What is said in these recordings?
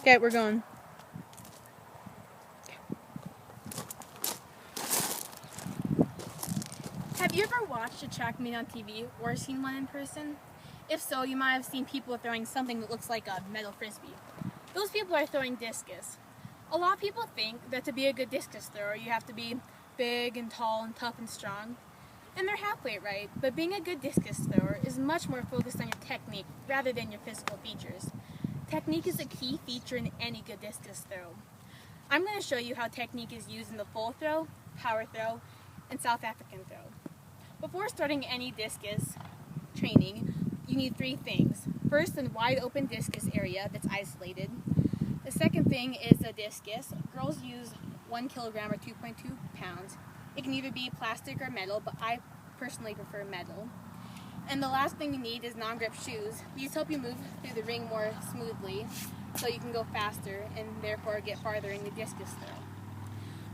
Okay, we're going. Have you ever watched a track meet on TV or seen one in person? If so, you might have seen people throwing something that looks like a metal frisbee. Those people are throwing discus. A lot of people think that to be a good discus thrower, you have to be big and tall and tough and strong. And they're halfway right, but being a good discus thrower is much more focused on your technique rather than your physical features. Technique is a key feature in any good discus throw. I'm going to show you how technique is used in the full throw, power throw, and South African throw. Before starting any discus training, you need three things. First, a wide open discus area that's isolated. The second thing is a discus. Girls use 1 kilogram or 2.2 pounds. It can either be plastic or metal, but I personally prefer metal. And the last thing you need is non-grip shoes. These help you move through the ring more smoothly so you can go faster and therefore get farther in the discus throw.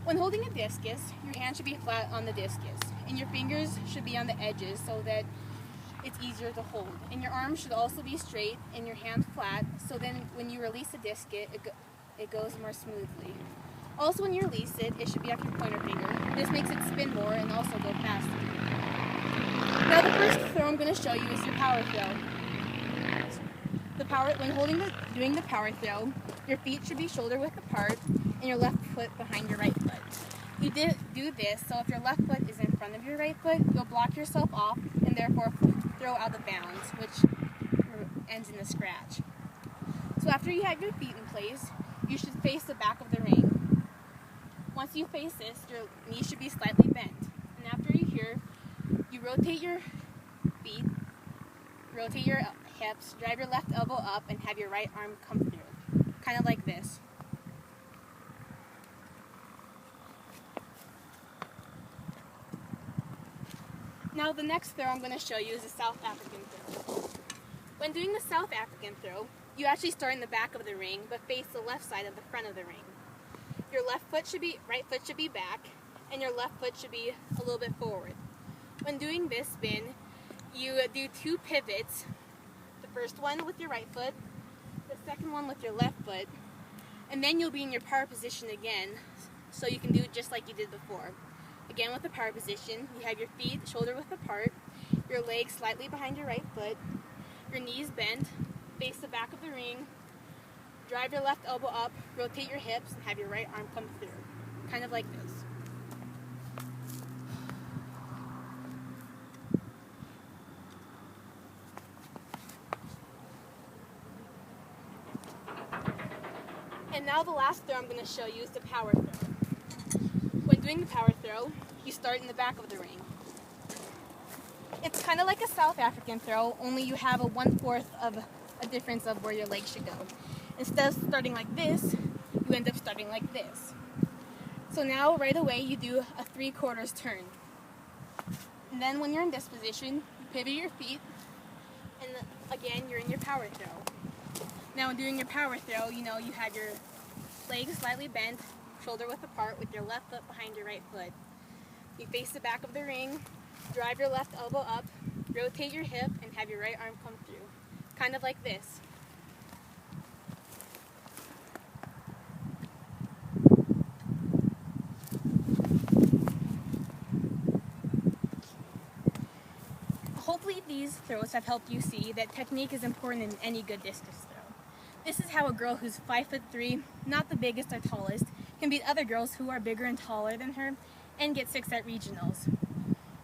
When holding a discus, your hand should be flat on the discus and your fingers should be on the edges so that it's easier to hold. And your arms should also be straight and your hand flat so then when you release the discus, it goes more smoothly. Also when you release it, it should be up your pointer finger. This makes it spin more and also go faster. Now the first throw I'm going to show you is the power throw. When doing the power throw, your feet should be shoulder width apart and your left foot behind your right foot. You do this so if your left foot is in front of your right foot, you'll block yourself off and therefore throw out of bounds, which ends in a scratch. So after you have your feet in place, you should face the back of the ring. Once you face this, your knees should be slightly bent. And after you're here, you rotate your feet, rotate your hips, drive your left elbow up, and have your right arm come through. Kind of like this. Now the next throw I'm going to show you is a South African throw. When doing the South African throw, you actually start in the back of the ring, but face the left side of the front of the ring. Your right foot should be back, and your left foot should be a little bit forward. When doing this spin, you do 2 pivots. The first one with your right foot, the second one with your left foot, and then you'll be in your power position again, so you can do it just like you did before. Again with the power position, you have your feet shoulder width apart, your legs slightly behind your right foot, your knees bent, face the back of the ring, drive your left elbow up, rotate your hips, and have your right arm come through. Kind of like this. And now the last throw I'm going to show you is the power throw. When doing the power throw, you start in the back of the ring. It's kind of like a South African throw, only you have a 1/4 of a difference of where your legs should go. Instead of starting like this, you end up starting like this. So now right away you do a 3/4 turn. And then when you're in this position, you pivot your feet, and again you're in your power throw. Now when doing your power throw, you have your legs slightly bent, shoulder width apart with your left foot behind your right foot. You face the back of the ring, drive your left elbow up, rotate your hip, and have your right arm come through. Kind of like this. Hopefully these throws have helped you see that technique is important in any good discus throw. This is how a girl who's 5'3", not the biggest or tallest, can beat other girls who are bigger and taller than her and get 6th at regionals.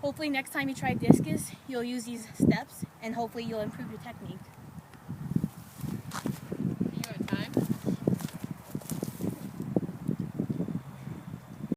Hopefully next time you try discus, you'll use these steps and hopefully you'll improve your technique.